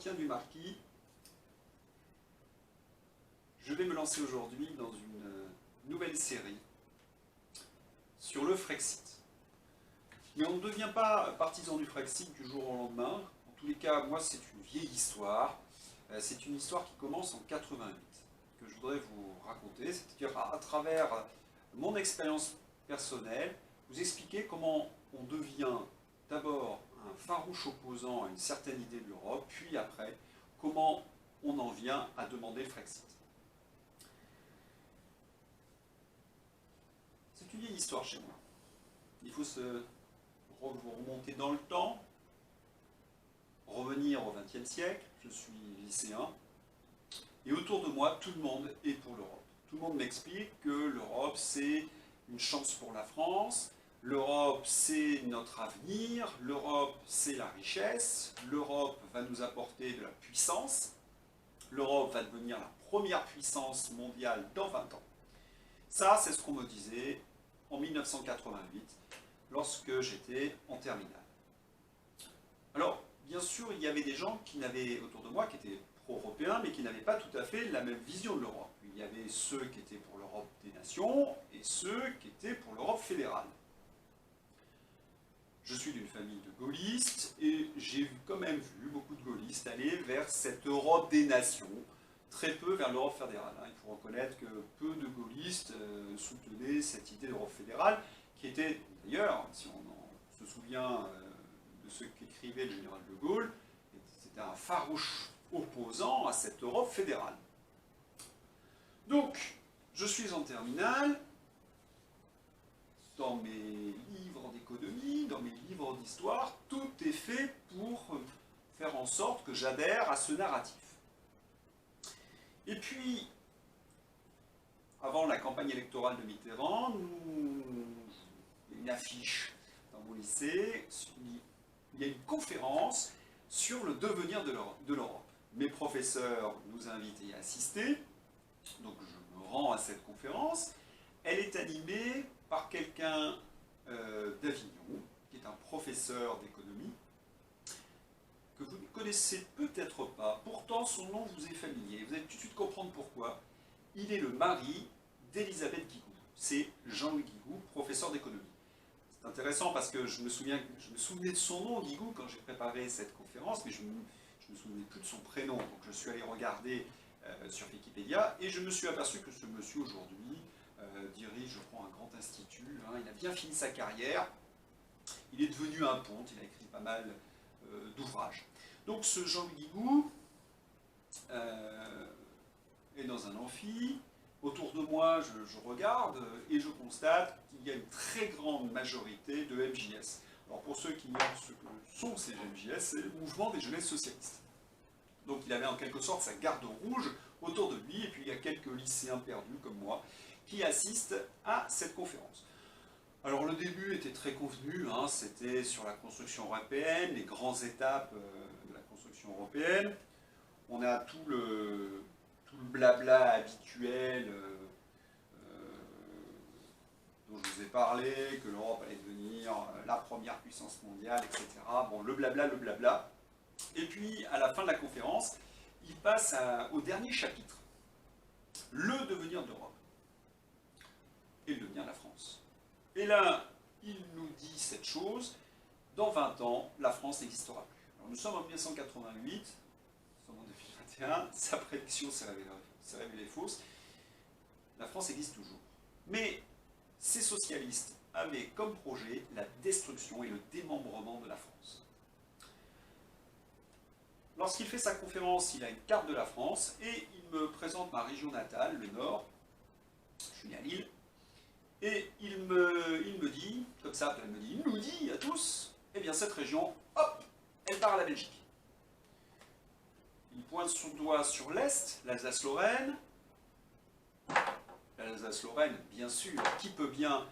entretien du marquis. Je vais me lancer aujourd'hui dans une nouvelle série sur le Frexit. Mais on ne devient pas partisan du Frexit du jour au lendemain. En tous les cas, moi, c'est une vieille histoire. C'est une histoire qui commence en 88, que je voudrais vous raconter, c'est-à-dire à travers mon expérience personnelle, vous expliquer comment on devient d'abord un farouche opposant à une certaine idée de l'Europe, puis après, comment on en vient à demander le Frexit. C'est une vieille histoire chez moi. Il faut se remonter dans le temps, revenir au XXe siècle, je suis lycéen, et autour de moi, tout le monde est pour l'Europe. Tout le monde m'explique que l'Europe, c'est une chance pour la France, l'Europe, c'est notre avenir, l'Europe, c'est la richesse, l'Europe va nous apporter de la puissance, l'Europe va devenir la première puissance mondiale dans 20 ans. Ça, c'est ce qu'on me disait en 1988, lorsque j'étais en terminale. Alors, bien sûr, il y avait des gens qui n'avaient, autour de moi, qui étaient pro-européens, mais qui n'avaient pas tout à fait la même vision de l'Europe. Il y avait ceux qui étaient pour l'Europe des nations et ceux qui étaient pour l'Europe fédérale. Je suis d'une famille de gaullistes et j'ai quand même vu beaucoup de gaullistes aller vers cette Europe des nations, très peu vers l'Europe fédérale. Il faut reconnaître que peu de gaullistes soutenaient cette idée d'Europe fédérale, qui était d'ailleurs, si on se souvient de ce qu'écrivait le général de Gaulle, c'était un farouche opposant à cette Europe fédérale. Donc, je suis en terminale, dans mes livres d'économie, dans mes livres d'histoire, tout est fait pour faire en sorte que j'adhère à ce narratif. Et puis, avant la campagne électorale de Mitterrand, il y a une affiche dans mon lycée, il y a une conférence sur le devenir de l'Europe. Mes professeurs nous invitent à y assister, donc je me rends à cette conférence. Elle est animée par quelqu'un d'Avignon, qui est un professeur d'économie, que vous ne connaissez peut-être pas, pourtant son nom vous est familier. Vous allez tout de suite comprendre pourquoi. Il est le mari d'Elisabeth Guigou. C'est Jean-Louis Guigou, professeur d'économie. C'est intéressant parce que je me souvenais de son nom, Guigou, quand j'ai préparé cette conférence, mais je ne me souvenais plus de son prénom. Donc je suis allé regarder sur Wikipédia et je me suis aperçu que ce monsieur aujourd'hui dirige, je crois, un grand institut. Il a bien fini sa carrière. Il est devenu un ponte, il a écrit pas mal d'ouvrages. Donc ce Jean-Louis Guigou est dans un amphi. Autour de moi, je regarde et je constate qu'il y a une très grande majorité de MJS. Alors pour ceux qui ignorent ce que sont ces MJS, c'est le mouvement des jeunesses socialistes. Donc il avait en quelque sorte sa garde rouge autour de lui, et puis il y a quelques lycéens perdus comme moi qui assistent à cette conférence. Alors le début était très convenu, c'était sur la construction européenne, les grandes étapes de la construction européenne. On a tout le blabla habituel dont je vous ai parlé, que l'Europe allait devenir la première puissance mondiale, etc. Bon, le blabla. Et puis, à la fin de la conférence, il passe au dernier chapitre, le devenir de l'Europe et le devenir de la France. Et là, il nous dit cette chose, dans 20 ans, la France n'existera plus. Alors, nous sommes en 1988, nous sommes en 2021, sa prédiction s'est révélée fausse. La France existe toujours. Mais ces socialistes avaient comme projet la destruction et le démembrement de la France. Lorsqu'il fait sa conférence, il a une carte de la France et il me présente ma région natale, le Nord. Je suis né à Lille. Et il me dit, comme ça, il nous dit à tous, eh bien cette région, hop, elle part à la Belgique. Il pointe son doigt sur l'Est, l'Alsace-Lorraine. L'Alsace-Lorraine, bien sûr, qui peut bien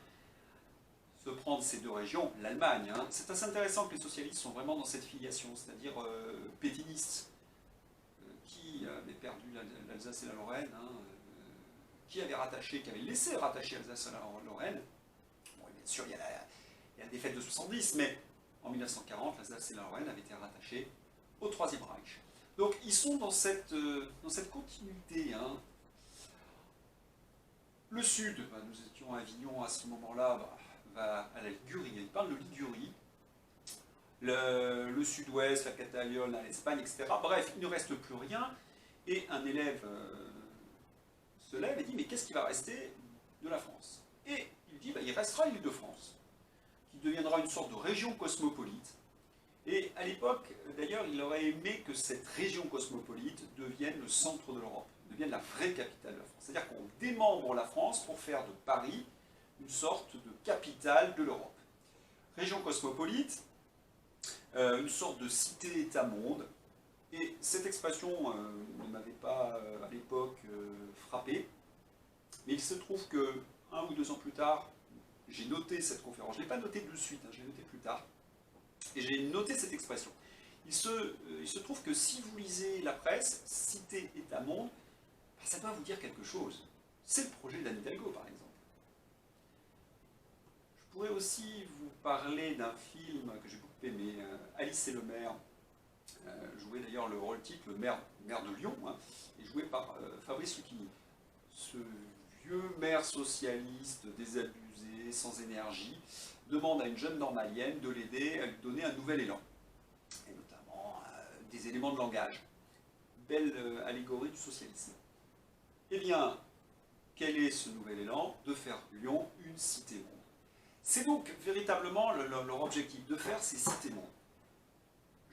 se prendre ces deux régions? L'Allemagne. C'est assez intéressant que les socialistes sont vraiment dans cette filiation, c'est-à-dire pétinistes, qui avaient perdu l'Alsace et la Lorraine, qui avait laissé rattacher l'Alsace et la Lorraine. Bon, bien sûr, il y a la défaite de 70, mais en 1940, l'Alsace et la Lorraine avaient été rattachées au Troisième Reich. Donc ils sont dans cette continuité, hein. Le sud, bah, nous étions à Avignon à ce moment-là, bah, va à la Ligurie, il parle de Ligurie, le sud-ouest, la Catalogne, l'Espagne, etc. Bref, il ne reste plus rien, et un élève se lève et dit, mais qu'est-ce qui va rester de la France? Et il dit, bah, il restera l'Île-de-France, qui deviendra une sorte de région cosmopolite. Et à l'époque, d'ailleurs, il aurait aimé que cette région cosmopolite devienne le centre de l'Europe, devienne la vraie capitale de la France. C'est-à-dire qu'on démembre la France pour faire de Paris une sorte de capitale de l'Europe. Région cosmopolite, une sorte de cité-État-monde. Et cette expression ne m'avait pas à l'époque frappé, mais il se trouve que 1 ou 2 ans plus tard, j'ai noté cette conférence. Je ne l'ai pas notée de suite, hein, je l'ai notée plus tard. Et j'ai noté cette expression. Il se trouve que si vous lisez la presse, cité État-monde, ben ça doit vous dire quelque chose. C'est le projet d'Anne Hidalgo, par exemple. Je pourrais aussi vous parler d'un film que j'ai beaucoup aimé, Alice et le maire, joué d'ailleurs le rôle-titre, le maire de Lyon, hein, et joué par Fabrice Lucchini. Ce vieux maire socialiste, désabusé, sans énergie, demande à une jeune normalienne de l'aider à lui donner un nouvel élan, et notamment des éléments de langage. Belle allégorie du socialisme. Eh bien, quel est ce nouvel élan? De faire Lyon une cité-monde. C'est donc véritablement leur objectif, de faire ces cités-mondes.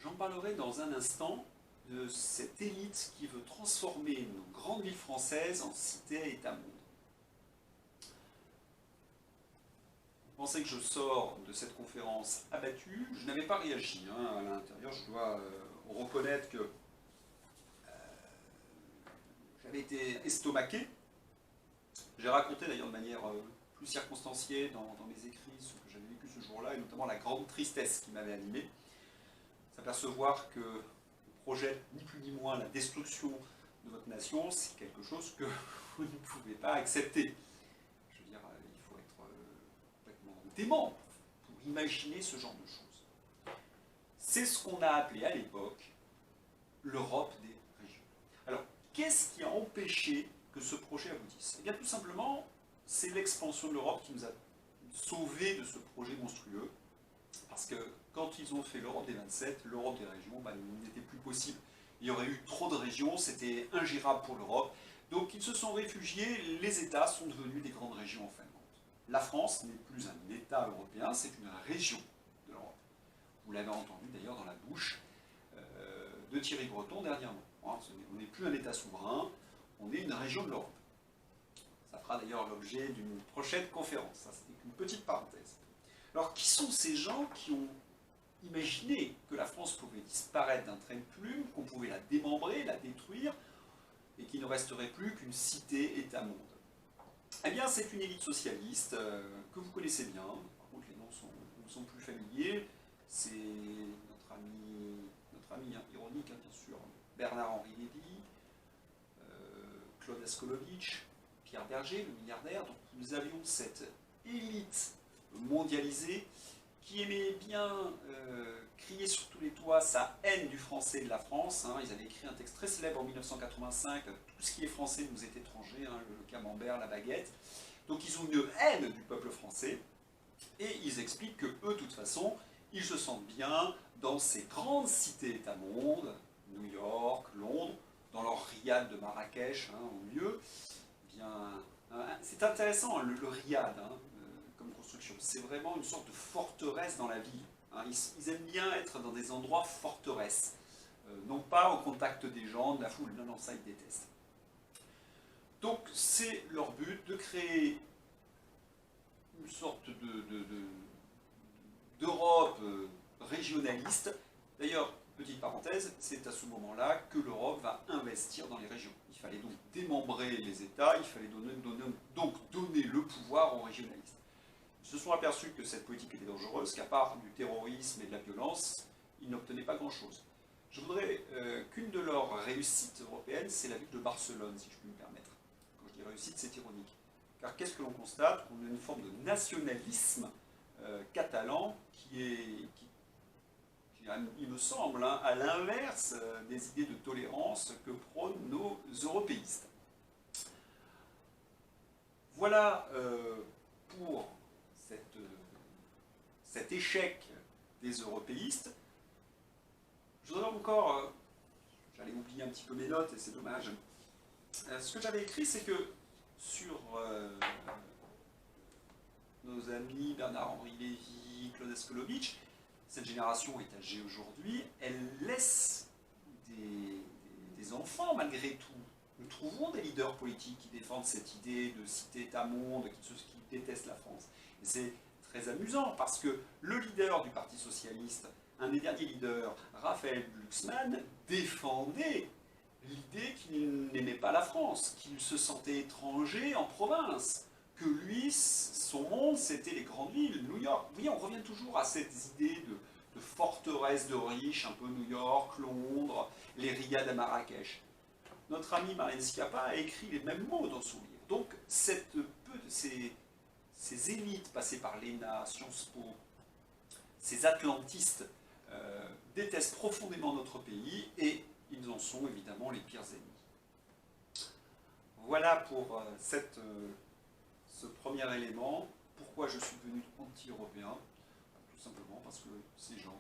J'en parlerai dans un instant de cette élite qui veut transformer nos grandes villes françaises en cités-États-mondes. Vous pensez que je sors de cette conférence abattu? Je n'avais pas réagi, hein, à l'intérieur. Je dois reconnaître que j'avais été estomaqué. J'ai raconté d'ailleurs de manière plus circonstanciée dans mes écrits ce que j'avais vécu ce jour-là, et notamment la grande tristesse qui m'avait animé. S'apercevoir que le projet, ni plus ni moins, la destruction de votre nation, c'est quelque chose que vous ne pouvez pas accepter. Je veux dire, il faut être complètement dément pour imaginer ce genre de choses. C'est ce qu'on a appelé à l'époque l'Europe des régions. Alors, qu'est-ce qui a empêché que ce projet aboutisse? Eh bien, tout simplement, c'est l'expansion de l'Europe qui nous a sauvés de ce projet monstrueux. Parce que quand ils ont fait l'Europe des 27, l'Europe des régions, il n'était plus possible. Il y aurait eu trop de régions, c'était ingérable pour l'Europe. Donc ils se sont réfugiés, les États sont devenus des grandes régions en fin de compte. La France n'est plus un État européen, c'est une région de l'Europe. Vous l'avez entendu d'ailleurs dans la bouche de Thierry Breton dernièrement. On n'est plus un État souverain, on est une région de l'Europe. Ça fera d'ailleurs l'objet d'une prochaine conférence. Ça, c'était une petite parenthèse. Alors, qui sont ces gens qui ont imaginé que la France pouvait disparaître d'un trait de plume, qu'on pouvait la démembrer, la détruire, et qu'il ne resterait plus qu'une cité-État-monde? Eh bien, c'est une élite socialiste que vous connaissez bien. Par contre, les noms sont plus familiers. C'est notre ami ironique, hein, bien sûr, Bernard-Henri Lévy, Claude Askolovitch, Pierre Berger, le milliardaire. Donc, nous avions cette élite mondialisée qui aimait bien crier sur tous les toits sa haine du français et de la France. Hein. Ils avaient écrit un texte très célèbre en 1985, tout ce qui est français nous est étranger, hein, le camembert, la baguette. Donc ils ont une haine du peuple français, et ils expliquent que eux, de toute façon, ils se sentent bien dans ces grandes cités-États-mondes, New York, Londres, dans leur riad de Marrakech, hein, au milieu. Eh bien, c'est intéressant, hein, le riad, hein, comme construction. C'est vraiment une sorte de forteresse dans la ville. Hein. Ils aiment bien être dans des endroits forteresses. Non pas au contact des gens, de la foule. Non, non, ça, ils détestent. Donc, c'est leur but de créer une sorte d'Europe régionaliste. D'ailleurs, petite parenthèse, c'est à ce moment-là que l'Europe va investir dans les régions. Il fallait donc démembrer les États, il fallait donc donner le pouvoir aux régionalistes. Ils se sont aperçus que cette politique était dangereuse, qu'à part du terrorisme et de la violence, ils n'obtenaient pas grand-chose. Je voudrais qu'une de leurs réussites européennes, c'est la ville de Barcelone, si je puis me permettre. Quand je dis réussite, c'est ironique. Car qu'est-ce que l'on constate? On a une forme de nationalisme catalan qui il me semble, hein, à l'inverse des idées de tolérance que prônent nos européistes. Voilà pour cet échec des européistes. Je voudrais encore, j'allais oublier un petit peu mes notes et c'est dommage. Ce que j'avais écrit, c'est que sur nos amis Bernard-Henri Lévy, Claude Escolovic, cette génération est âgée aujourd'hui, elle laisse des enfants malgré tout. Nous trouvons des leaders politiques qui défendent cette idée de cité-État-monde, qui détestent la France. Et c'est très amusant parce que le leader du Parti Socialiste, un des derniers leaders, Raphaël Glucksmann, défendait l'idée qu'il n'aimait pas la France, qu'il se sentait étranger en province, que lui, son monde, c'était les grandes villes, New York. Vous voyez, on revient toujours à cette idée de forteresse de riches, un peu New York, Londres, les riades à Marrakech. Notre ami Marlène Schiappa a écrit les mêmes mots dans son livre. Donc, ces élites passées par l'ENA, Sciences Po, ces atlantistes détestent profondément notre pays et ils en sont évidemment les pires ennemis. Voilà pour ce premier élément. Pourquoi je suis devenu anti-européen? Tout simplement parce que ces gens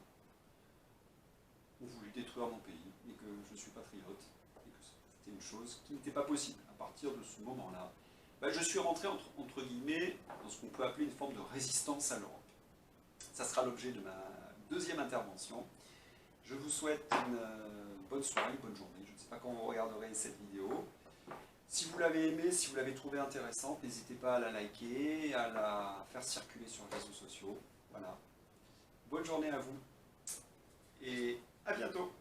ont voulu détruire mon pays et que je suis patriote et que c'était une chose qui n'était pas possible. À partir de ce moment-là, je suis rentré entre guillemets dans ce qu'on peut appeler une forme de résistance à l'Europe. Ça sera l'objet de ma deuxième intervention. Je vous souhaite une bonne soirée, une bonne journée. Je ne sais pas quand vous regarderez cette vidéo. Si vous l'avez aimée, si vous l'avez trouvée intéressante, n'hésitez pas à la liker, à la faire circuler sur les réseaux sociaux. Voilà. Bonne journée à vous et à bientôt.